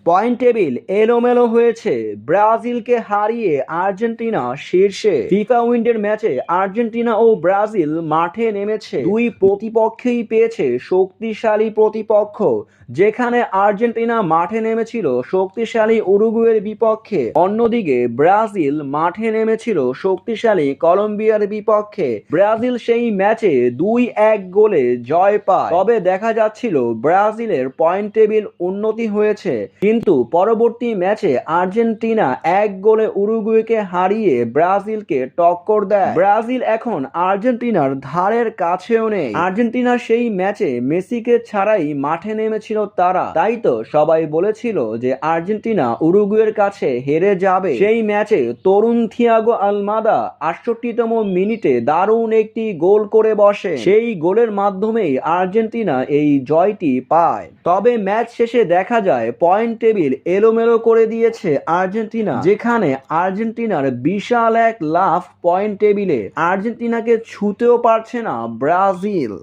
Point table এলোমেলো হয়েছে, ব্রাজিলকে হারিয়ে আর্জেন্টিনা শীর্ষে। ফিফা উইন্ডের ম্যাচে আর্জেন্টিনা ও ব্রাজিল মাঠে নেমেছে, দুই প্রতিপক্ষই পেয়েছে শক্তিশালী প্রতিপক্ষ। যেখানে আর্জেন্টিনা মাঠে নেমেছিল শক্তিশালী উরুগুয়ের বিপক্ষে, অন্যদিকে ব্রাজিল মাঠে নেমেছিল শক্তিশালী কলম্বিয়ার বিপক্ষে। ব্রাজিল সেই ম্যাচে 2-1 গোলে জয় পায়। তবে দেখা যাচ্ছিল ব্রাজিলের পয়েন্ট টেবিল উন্নতি হয়েছে, কিন্তু পরবর্তী ম্যাচে আর্জেন্টিনা 1 গোলে উরুগুয়েকে হারিয়ে ব্রাজিলকে টক্কর দেয়। ব্রাজিল এখন আর্জেন্টিনার ধারের কাছেও নেই। আর্জেন্টিনার সেই ম্যাচে মেসিকে ছাড়াই মাঠে নেমেছিল তারা, তাই তো সবাই বলেছিল যে আর্জেন্টিনা উরুগুয়ের কাছে হেরে যাবে। সেই ম্যাচে তরুণ থিয়াগো আলমাদা 68তম মিনিটে দারুণ একটি গোল করে বসে। সেই গোলের মাধ্যমেই আর্জেন্টিনা এই জয়টি পায়। তবে ম্যাচ শেষে দেখা যায় পয়েন্ট টেবিল এলোমেলো করে দিয়েছে আর্জেন্টিনা, যেখানে আর্জেন্টিনার বিশাল এক লাফ পয়েন্ট টেবিলে। আর্জেন্টিনাকে ছুঁতেও পারছে না ব্রাজিল।